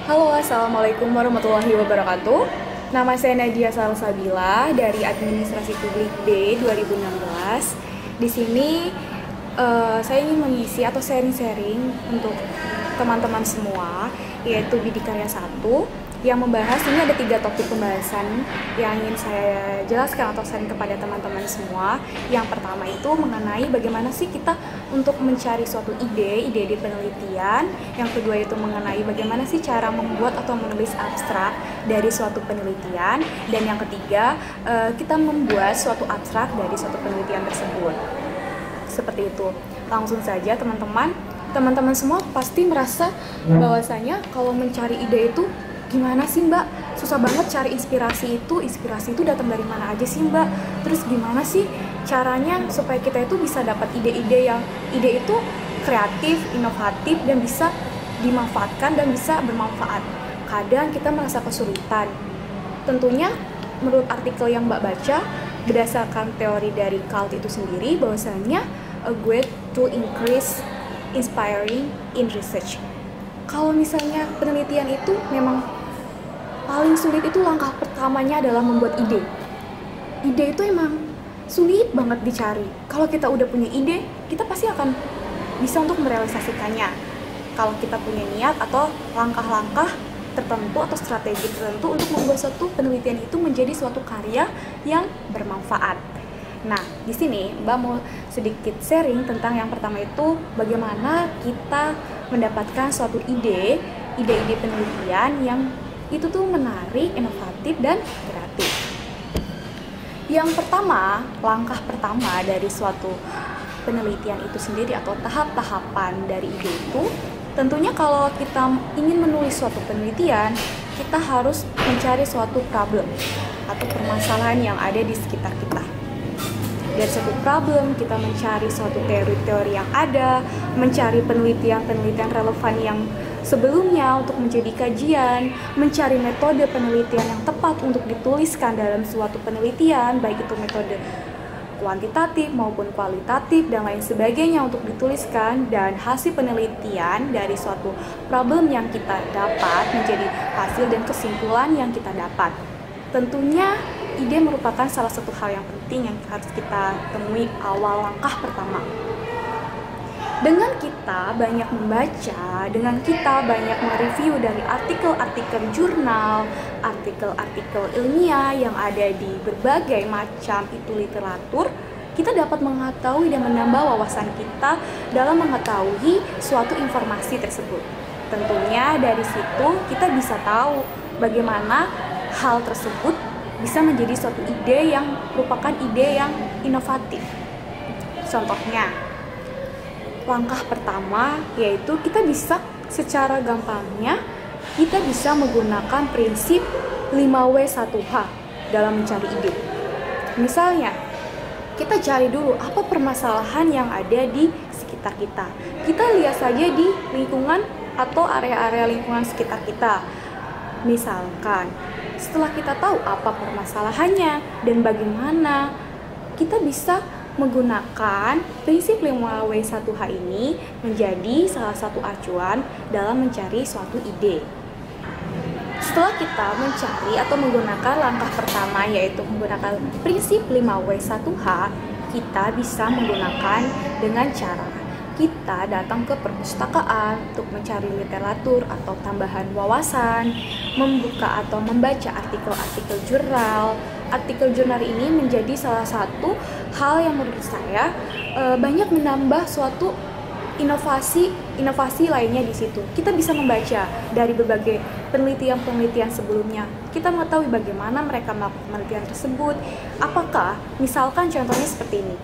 Halo, Assalamualaikum warahmatullahi wabarakatuh. Nama saya Nadia Salsabila dari Administrasi Publik D 2016. Di sini saya ingin mengisi atau sharing-sharing untuk teman-teman semua, yaitu Bidikarya 1 yang membahas, ini ada 3 topik pembahasan yang ingin saya jelaskan atau sharing kepada teman-teman semua. Yang pertama itu mengenai bagaimana sih kita untuk mencari suatu ide penelitian. Yang kedua itu mengenai bagaimana sih cara membuat atau menulis abstrak dari suatu penelitian. Dan yang ketiga, kita membuat suatu abstrak dari suatu penelitian tersebut. Seperti itu. Langsung saja teman-teman semua pasti merasa bahwasanya kalau mencari ide itu gimana sih Mbak? Susah banget cari inspirasi itu datang dari mana aja sih Mbak? Terus gimana sih caranya supaya kita itu bisa dapat ide-ide yang ide itu kreatif, inovatif, dan bisa dimanfaatkan dan bisa bermanfaat. Kadang kita merasa kesulitan. Tentunya menurut artikel yang Mbak baca, berdasarkan teori dari Cult itu sendiri, bahwasanya a way to increase inspiring in research. Kalau misalnya penelitian itu memang paling sulit, itu langkah pertamanya adalah membuat ide. Ide itu emang sulit banget dicari. Kalau kita udah punya ide, kita pasti akan bisa untuk merealisasikannya. Kalau kita punya niat atau langkah-langkah tertentu atau strategi tertentu untuk membuat suatu penelitian itu menjadi suatu karya yang bermanfaat. Nah, di sini Mbak mau sedikit sharing tentang yang pertama itu bagaimana kita mendapatkan suatu ide penelitian yang itu tuh menarik, inovatif, dan kreatif. Yang pertama, langkah pertama dari suatu penelitian itu sendiri atau tahap-tahapan dari ide itu, tentunya kalau kita ingin menulis suatu penelitian, kita harus mencari suatu problem atau permasalahan yang ada di sekitar kita. Dari suatu problem, kita mencari suatu teori-teori yang ada, mencari penelitian-penelitian relevan yang sebelumnya untuk menjadi kajian, mencari metode penelitian yang tepat untuk dituliskan dalam suatu penelitian, baik itu metode kuantitatif maupun kualitatif dan lain sebagainya untuk dituliskan, dan hasil penelitian dari suatu problem yang kita dapat menjadi hasil dan kesimpulan yang kita dapat. Tentunya ide merupakan salah satu hal yang penting yang harus kita temui awal langkah pertama. Dengan kita banyak membaca, dengan kita banyak mereview dari artikel-artikel jurnal, artikel-artikel ilmiah yang ada di berbagai macam itu literatur, kita dapat mengetahui dan menambah wawasan kita dalam mengetahui suatu informasi tersebut. Tentunya dari situ kita bisa tahu bagaimana hal tersebut bisa menjadi suatu ide yang merupakan ide yang inovatif. Contohnya, langkah pertama yaitu kita bisa secara gampangnya kita bisa menggunakan prinsip 5W1H dalam mencari ide. Misalnya, kita cari dulu apa permasalahan yang ada di sekitar kita. Kita lihat saja di lingkungan atau area-area lingkungan sekitar kita. Misalkan, setelah kita tahu apa permasalahannya dan bagaimana, kita bisa menggunakan prinsip 5W1H ini menjadi salah satu acuan dalam mencari suatu ide. Setelah kita mencari atau menggunakan langkah pertama yaitu menggunakan prinsip 5W1H, kita bisa menggunakan dengan cara kita datang ke perpustakaan untuk mencari literatur atau tambahan wawasan, membuka atau membaca artikel-artikel jurnal. Artikel jurnal ini menjadi salah satu hal yang menurut saya banyak menambah suatu inovasi lainnya di situ. Kita bisa membaca dari berbagai penelitian sebelumnya. Kita mengetahui bagaimana mereka melakukan penelitian tersebut. Apakah, misalkan contohnya seperti ini.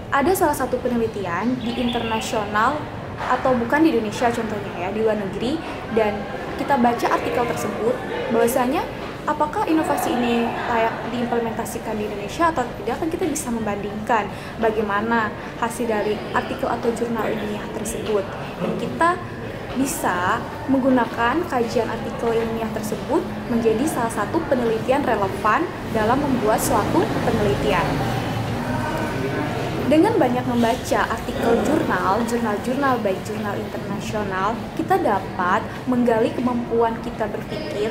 Ada salah satu penelitian di internasional atau bukan di Indonesia contohnya ya, di luar negeri, dan kita baca artikel tersebut bahwasanya apakah inovasi ini layak diimplementasikan di Indonesia atau tidak, kan kita bisa membandingkan bagaimana hasil dari artikel atau jurnal ilmiah tersebut, dan kita bisa menggunakan kajian artikel ilmiah tersebut menjadi salah satu penelitian relevan dalam membuat suatu penelitian. Dengan banyak membaca artikel jurnal baik jurnal internasional, kita dapat menggali kemampuan kita berpikir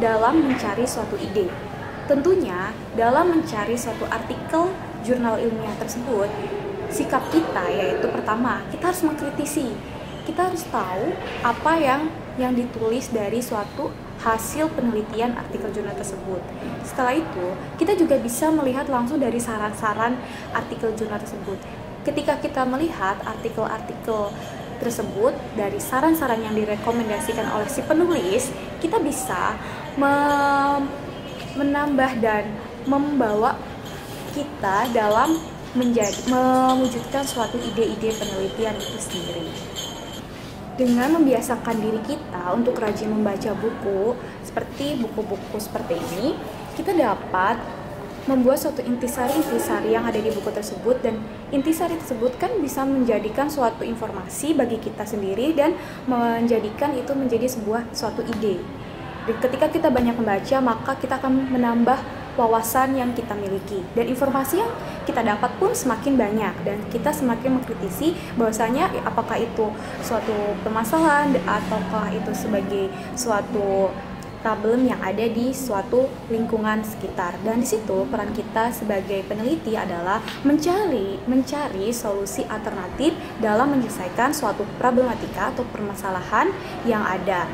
dalam mencari suatu ide. Tentunya, dalam mencari suatu artikel jurnal ilmiah tersebut, sikap kita yaitu pertama, kita harus mengkritisi. Kita harus tahu apa yang ditulis dari suatu hasil penelitian artikel jurnal tersebut. Setelah itu, kita juga bisa melihat langsung dari saran-saran artikel jurnal tersebut. Ketika kita melihat artikel-artikel tersebut dari saran-saran yang direkomendasikan oleh si penulis, kita bisa menambah dan membawa kita dalam mewujudkan suatu ide-ide penelitian itu sendiri. Dengan membiasakan diri kita untuk rajin membaca buku, seperti buku-buku seperti ini, kita dapat membuat suatu intisari-intisari yang ada di buku tersebut, dan intisari tersebut kan bisa menjadikan suatu informasi bagi kita sendiri dan menjadikan itu menjadi suatu ide. Dan ketika kita banyak membaca, maka kita akan menambah wawasan yang kita miliki, dan informasi yang kita dapat pun semakin banyak, dan kita semakin mengkritisi bahwasanya apakah itu suatu permasalahan ataukah itu sebagai suatu problem yang ada di suatu lingkungan sekitar. Dan di situ peran kita sebagai peneliti adalah mencari solusi alternatif dalam menyelesaikan suatu problematika atau permasalahan yang ada.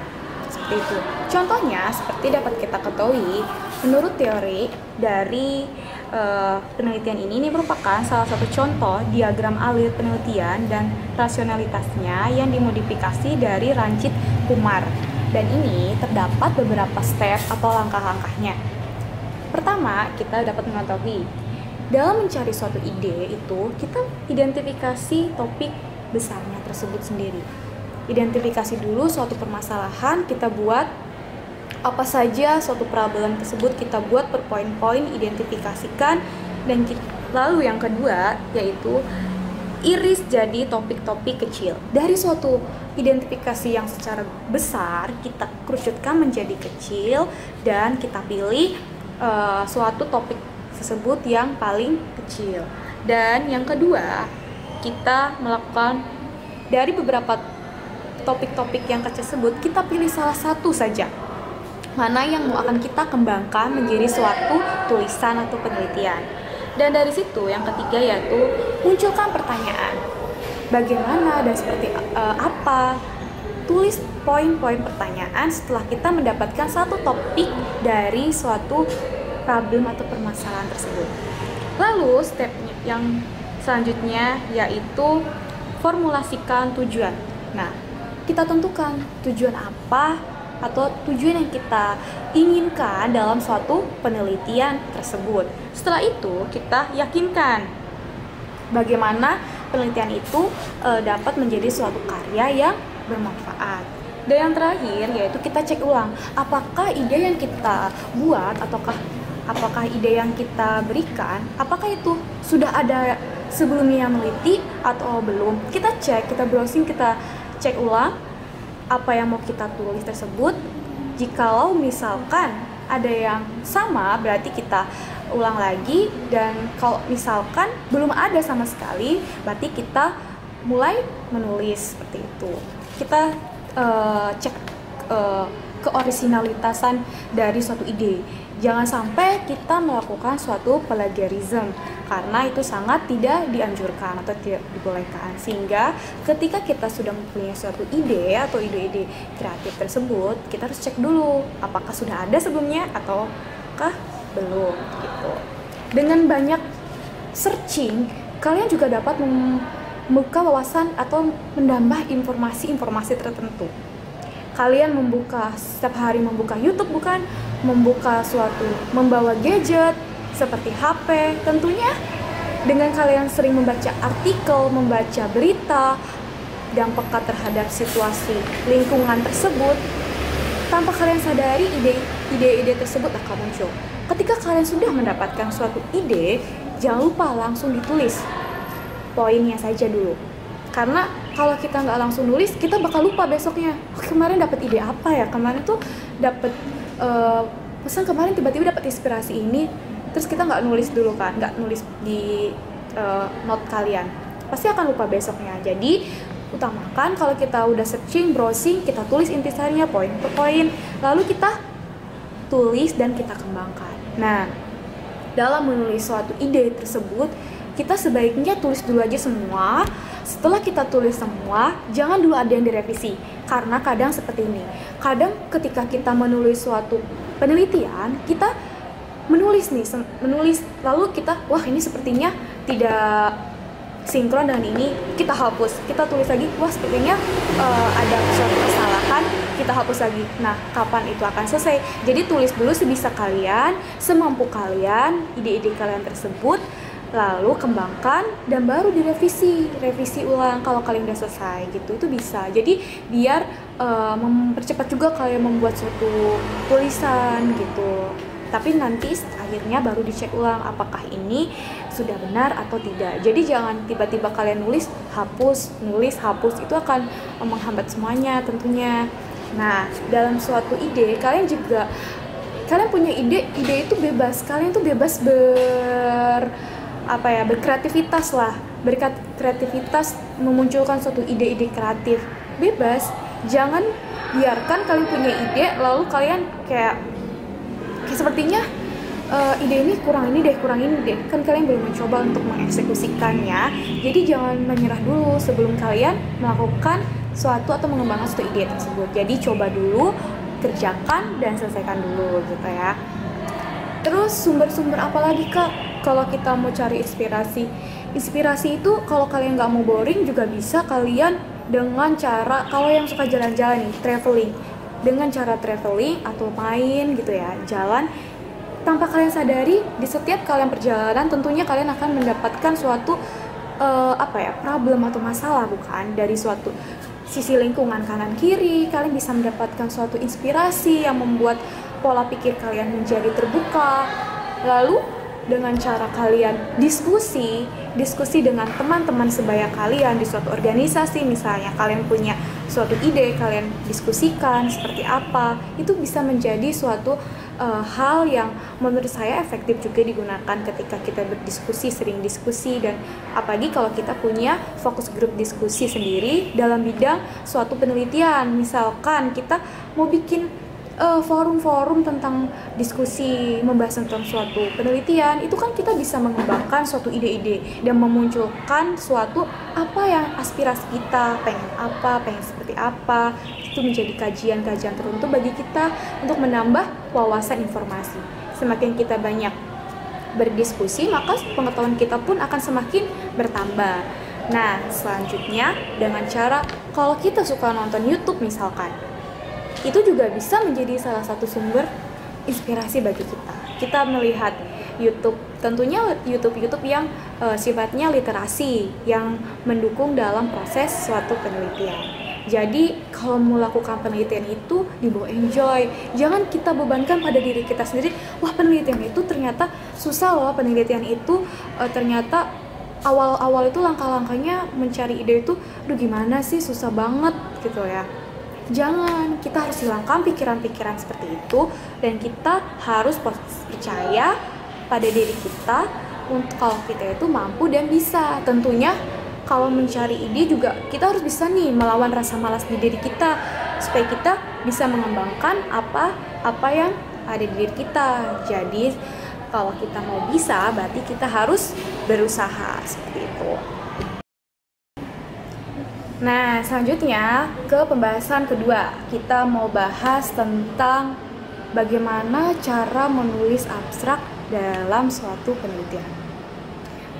Seperti itu. Contohnya, seperti dapat kita ketahui, menurut teori dari penelitian ini merupakan salah satu contoh diagram alir penelitian dan rasionalitasnya yang dimodifikasi dari Ranjit Kumar. Dan ini terdapat beberapa step atau langkah-langkahnya. Pertama, kita dapat mengetahui dalam mencari suatu ide itu kita identifikasi topik besarnya tersebut sendiri. Identifikasi dulu suatu permasalahan, kita buat apa saja suatu problem tersebut, kita buat per poin-poin, identifikasikan, dan lalu yang kedua yaitu iris jadi topik-topik kecil. Dari suatu identifikasi yang secara besar kita kerucutkan menjadi kecil, dan kita pilih suatu topik tersebut yang paling kecil. Dan yang kedua, kita melakukan dari beberapa topik-topik yang kecil tersebut, kita pilih salah satu saja mana yang mau akan kita kembangkan menjadi suatu tulisan atau penelitian. Dan dari situ yang ketiga yaitu munculkan pertanyaan. Bagaimana dan seperti apa? Tulis poin-poin pertanyaan setelah kita mendapatkan satu topik dari suatu problem atau permasalahan tersebut. Lalu step yang selanjutnya yaitu formulasikan tujuan. Nah, kita tentukan tujuan apa atau tujuan yang kita inginkan dalam suatu penelitian tersebut. Setelah itu, kita yakinkan bagaimana penelitian itu dapat menjadi suatu karya yang bermanfaat. Dan yang terakhir yaitu kita cek ulang, apakah ide yang kita buat apakah ide yang kita berikan, apakah itu sudah ada sebelumnya meneliti atau belum. Kita cek, kita browsing, kita cek ulang apa yang mau kita tulis tersebut. Jikalau misalkan ada yang sama, berarti kita ulang lagi, dan kalau misalkan belum ada sama sekali, berarti kita mulai menulis seperti itu. Kita cek keorisinalitasan dari suatu ide. Jangan sampai kita melakukan suatu plagiarism, karena itu sangat tidak dianjurkan atau tidak dibolehkan. Sehingga ketika kita sudah mempunyai suatu ide atau ide-ide kreatif tersebut, kita harus cek dulu apakah sudah ada sebelumnya ataukah belum gitu. Dengan banyak searching, kalian juga dapat membuka wawasan atau menambah informasi-informasi tertentu. Kalian setiap hari membuka YouTube, bukan membawa gadget seperti HP. Tentunya dengan kalian sering membaca artikel, membaca berita, dan peka terhadap situasi lingkungan tersebut, tanpa kalian sadari ide-ide tersebut akan muncul. Ketika kalian sudah mendapatkan suatu ide, jangan lupa langsung ditulis poinnya saja dulu. Karena kalau kita nggak langsung nulis, kita bakal lupa besoknya. Kemarin dapat ide apa ya? Kemarin tuh dapat pesan, kemarin tiba-tiba dapat inspirasi ini, terus kita nggak nulis dulu kan, nggak nulis di note kalian. Pasti akan lupa besoknya. Jadi utamakan kalau kita udah searching, browsing, kita tulis intisarinya poin per poin, lalu kita tulis dan kita kembangkan. Nah, dalam menulis suatu ide tersebut, kita sebaiknya tulis dulu aja semua. Setelah kita tulis semua, jangan dulu ada yang direvisi. Karena kadang seperti ini. Kadang ketika kita menulis suatu penelitian, kita menulis lalu kita, wah ini sepertinya tidak sinkron dengan ini, kita hapus, kita tulis lagi, wah sepertinya ada suatu kesalahan, kita hapus lagi. Nah, kapan itu akan selesai? Jadi tulis dulu sebisa kalian, semampu kalian, ide-ide kalian tersebut, lalu kembangkan dan baru revisi ulang kalau kalian udah selesai gitu. Itu bisa. Jadi biar mempercepat juga kalian membuat suatu tulisan gitu. Tapi nanti akhirnya baru dicek ulang apakah ini sudah benar atau tidak. Jadi jangan tiba-tiba kalian nulis hapus, itu akan menghambat semuanya tentunya. Nah, dalam suatu ide kalian punya ide itu bebas. Kalian tuh bebas berkreativitas lah. Berkreativitas memunculkan suatu ide-ide kreatif. Bebas. Jangan biarkan kalian punya ide lalu kalian kayak sepertinya ide ini kurang ini deh, kan kalian belum mencoba untuk mengeksekusikannya. Jadi jangan menyerah dulu sebelum kalian melakukan suatu atau mengembangkan suatu ide tersebut. Jadi coba dulu, kerjakan dan selesaikan dulu gitu ya. Terus sumber-sumber apa lagi Kak kalau kita mau cari inspirasi itu kalau kalian nggak mau boring juga bisa kalian dengan cara, kalau yang suka jalan-jalan nih, traveling, dengan cara traveling atau main gitu ya, jalan tanpa kalian sadari. Di setiap kalian perjalanan tentunya kalian akan mendapatkan suatu problem atau masalah, bukan dari suatu sisi lingkungan kanan kiri. Kalian bisa mendapatkan suatu inspirasi yang membuat pola pikir kalian menjadi terbuka. Lalu dengan cara kalian diskusi dengan teman-teman sebaya kalian di suatu organisasi, misalnya kalian punya suatu ide, kalian diskusikan seperti apa, itu bisa menjadi suatu hal yang menurut saya efektif juga digunakan ketika kita berdiskusi, sering diskusi. Dan apalagi kalau kita punya fokus grup diskusi sendiri dalam bidang suatu penelitian, misalkan kita mau bikin forum-forum tentang diskusi membahas tentang suatu penelitian, itu kan kita bisa mengembangkan suatu ide-ide dan memunculkan suatu apa yang aspirasi kita, pengen seperti apa. Itu menjadi kajian-kajian tertentu bagi kita untuk menambah wawasan informasi. Semakin kita banyak berdiskusi, maka pengetahuan kita pun akan semakin bertambah. Nah, selanjutnya dengan cara, kalau kita suka nonton YouTube misalkan, itu juga bisa menjadi salah satu sumber inspirasi bagi kita. Kita melihat YouTube, tentunya YouTube yang sifatnya literasi, yang mendukung dalam proses suatu penelitian. Jadi kalau melakukan penelitian itu dibawa enjoy, jangan kita bebankan pada diri kita sendiri. Wah, penelitian itu ternyata susah loh, penelitian itu ternyata awal-awal itu langkah-langkahnya mencari ide itu, gimana sih, susah banget gitu ya. Jangan, kita harus hilangkan pikiran-pikiran seperti itu dan kita harus percaya pada diri kita untuk kalau kita itu mampu dan bisa. Tentunya kalau mencari ide juga kita harus bisa nih melawan rasa malas di diri kita supaya kita bisa mengembangkan apa yang ada di diri kita. Jadi kalau kita mau bisa, berarti kita harus berusaha seperti itu. Nah, selanjutnya ke pembahasan kedua. Kita mau bahas tentang bagaimana cara menulis abstrak dalam suatu penelitian.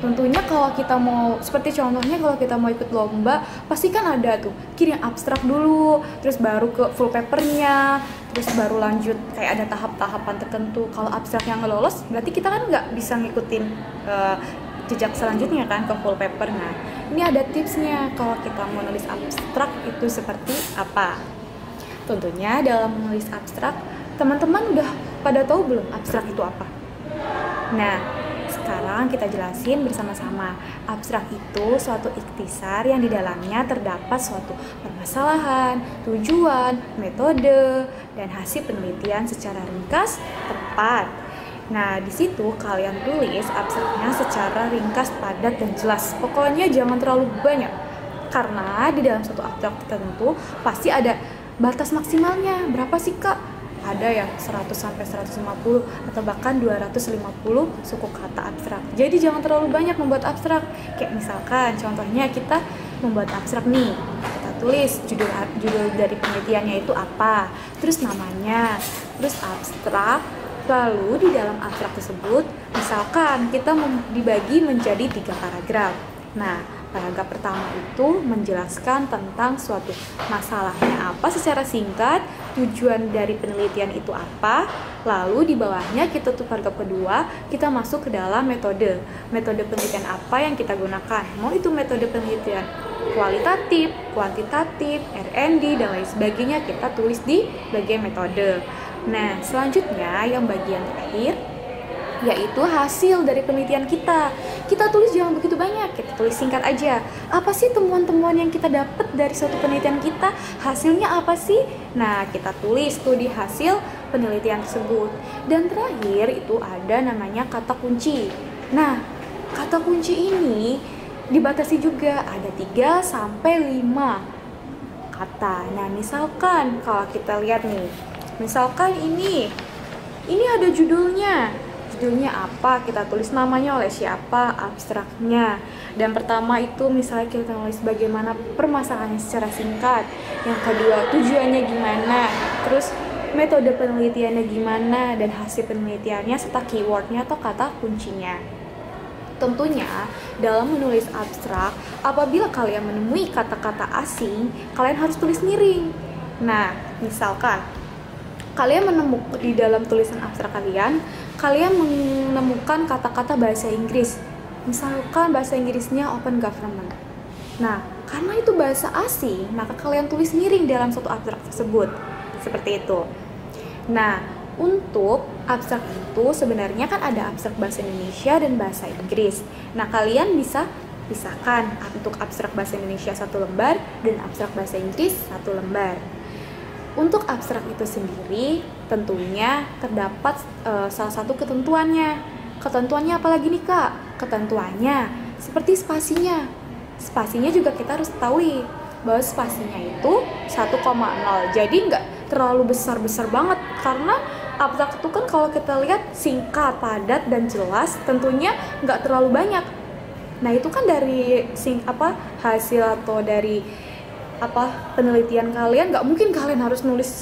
Tentunya kalau kita mau, seperti contohnya kalau kita mau ikut lomba, pasti kan ada tuh kirim abstrak dulu, terus baru ke full papernya, terus baru lanjut kayak ada tahap-tahapan tertentu. Kalau abstrak yang lolos, berarti kita kan nggak bisa ngikutin jejak selanjutnya kan ke full paper. Nah, ini ada tipsnya kalau kita mau nulis abstrak itu seperti apa. Tentunya dalam menulis abstrak, teman-teman udah pada tahu belum abstrak itu apa? Nah, sekarang kita jelasin bersama-sama. Abstrak itu suatu ikhtisar yang di dalamnya terdapat suatu permasalahan, tujuan, metode, dan hasil penelitian secara ringkas, tepat. Nah, di situ kalian tulis abstraknya secara ringkas, padat, dan jelas. Pokoknya jangan terlalu banyak. Karena di dalam satu abstrak tertentu pasti ada batas maksimalnya. Berapa sih, Kak? Ada yang 100 sampai 150 atau bahkan 250 suku kata abstrak. Jadi jangan terlalu banyak membuat abstrak. Kayak misalkan contohnya kita membuat abstrak nih. Kita tulis judul dari penelitiannya itu apa, terus namanya, terus abstrak. Lalu di dalam abstrak tersebut, misalkan kita dibagi menjadi 3 paragraf. Nah, paragraf pertama itu menjelaskan tentang suatu masalahnya apa secara singkat, tujuan dari penelitian itu apa, lalu di bawahnya kita tuh paragraf kedua, kita masuk ke dalam metode penelitian apa yang kita gunakan. Mau itu metode penelitian kualitatif, kuantitatif, R&D, dan lain sebagainya, kita tulis di bagian metode. Nah, selanjutnya yang bagian terakhir yaitu hasil dari penelitian kita. Kita tulis jangan begitu banyak, kita tulis singkat aja. Apa sih temuan-temuan yang kita dapat dari suatu penelitian kita? Hasilnya apa sih? Nah, kita tulis tuh di hasil penelitian tersebut. Dan terakhir itu ada namanya kata kunci. Nah, kata kunci ini dibatasi juga, ada 3 sampai 5 kata. Nah, misalkan kalau kita lihat nih, misalkan ini ada judulnya apa, kita tulis namanya oleh siapa, abstraknya. Dan pertama itu misalnya kita tulis bagaimana permasalahannya secara singkat, yang kedua tujuannya gimana, terus metode penelitiannya gimana, dan hasil penelitiannya serta keywordnya atau kata kuncinya. Tentunya dalam menulis abstrak, apabila kalian menemui kata-kata asing, kalian harus tulis miring. Nah, misalkan kalian menemukan di dalam tulisan abstrak kalian menemukan kata-kata bahasa Inggris. Misalkan bahasa Inggrisnya open government. Nah, karena itu bahasa asing, maka kalian tulis miring dalam suatu abstrak tersebut. Seperti itu. Nah, untuk abstrak itu sebenarnya kan ada abstrak bahasa Indonesia dan bahasa Inggris. Nah, kalian bisa pisahkan untuk abstrak bahasa Indonesia 1 lembar dan abstrak bahasa Inggris 1 lembar. Untuk abstrak itu sendiri tentunya terdapat salah satu ketentuannya. Ketentuannya apa lagi nih, Kak? Ketentuannya seperti spasinya. Spasinya juga kita harus tahu bahwa spasinya itu 1,0. Jadi nggak terlalu besar-besar banget, karena abstrak itu kan kalau kita lihat singkat, padat, dan jelas, tentunya nggak terlalu banyak. Nah, itu kan dari hasil atau dari penelitian kalian, nggak mungkin kalian harus nulis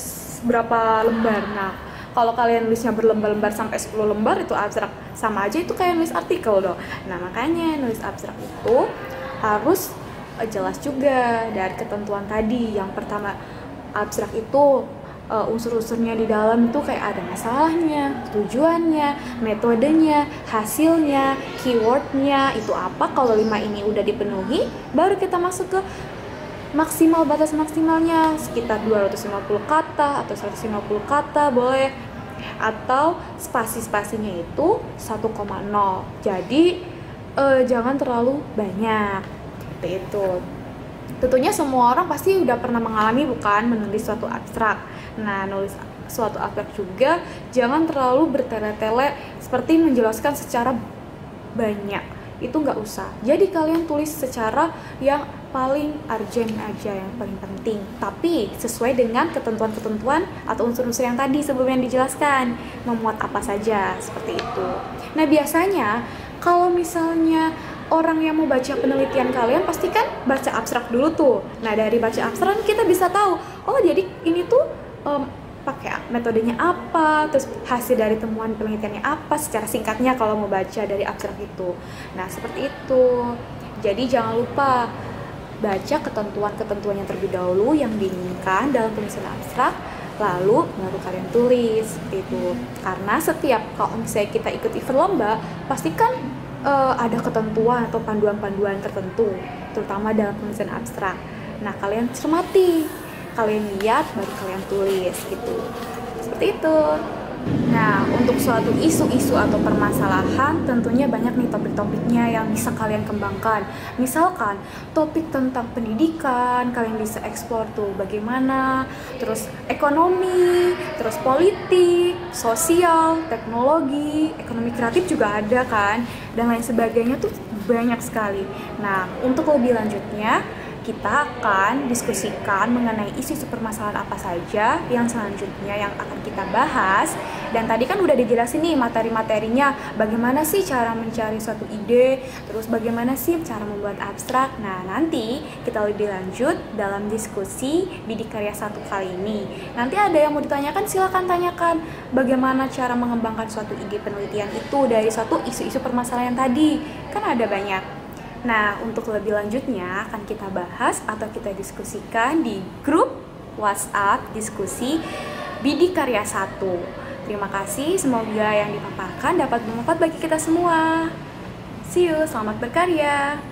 berapa lembar. Nah, kalau kalian nulisnya berlembar-lembar sampai 10 lembar, itu abstrak. Sama aja itu kayak nulis artikel dong. Nah, makanya nulis abstrak itu harus jelas juga dari ketentuan tadi. Yang pertama, abstrak itu unsur-unsurnya di dalam itu kayak ada masalahnya, tujuannya, metodenya, hasilnya, keywordnya, itu apa. Kalau 5 ini udah dipenuhi, baru kita masuk ke maksimal, batas maksimalnya sekitar 250 kata atau 150 kata boleh, atau spasi-spasinya itu 1,0. Jadi jangan terlalu banyak. Seperti itu. Tentunya semua orang pasti udah pernah mengalami bukan menulis suatu abstrak. Nah, nulis suatu abstrak juga jangan terlalu bertele-tele seperti menjelaskan secara banyak. Itu nggak usah. Jadi kalian tulis secara yang paling urgent aja, yang paling penting, tapi sesuai dengan ketentuan-ketentuan atau unsur-unsur yang tadi sebelumnya dijelaskan, memuat apa saja, seperti itu. Nah, biasanya kalau misalnya orang yang mau baca penelitian kalian pasti kan baca abstrak dulu tuh. Nah, dari baca abstrak kita bisa tahu, oh jadi ini tuh pakai metodenya apa, terus hasil dari temuan penelitiannya apa, secara singkatnya kalau mau baca dari abstrak itu. Nah, seperti itu. Jadi jangan lupa baca ketentuan-ketentuannya terlebih dahulu yang diinginkan dalam penulisan abstrak, lalu baru kalian tulis, seperti itu. Karena setiap kalau misalnya kita ikut event lomba, pasti kan ada ketentuan atau panduan-panduan tertentu, terutama dalam penulisan abstrak. Nah, kalian cermati, kalian lihat, baru kalian tulis gitu. Seperti itu. Nah, untuk suatu isu-isu atau permasalahan, tentunya banyak nih topik-topiknya yang bisa kalian kembangkan. Misalkan, topik tentang pendidikan, kalian bisa eksplor tuh bagaimana, terus ekonomi, terus politik, sosial, teknologi, ekonomi kreatif juga ada kan, dan lain sebagainya tuh banyak sekali. Nah, untuk lebih lanjutnya, kita akan diskusikan mengenai isu-isu permasalahan apa saja yang selanjutnya yang akan kita bahas. Dan tadi kan udah dijelasin nih materi-materinya, bagaimana sih cara mencari suatu ide, terus bagaimana sih cara membuat abstrak. Nah, nanti kita lebih lanjut dalam diskusi Bidik Karya 1 kali ini. Nanti ada yang mau ditanyakan, silakan tanyakan bagaimana cara mengembangkan suatu ide penelitian itu dari suatu isu-isu permasalahan tadi. Kan ada banyak. Nah, untuk lebih lanjutnya akan kita bahas atau kita diskusikan di grup WhatsApp diskusi Bidik Karya 1. Terima kasih, semoga yang dipaparkan dapat bermanfaat bagi kita semua. See you, selamat berkarya.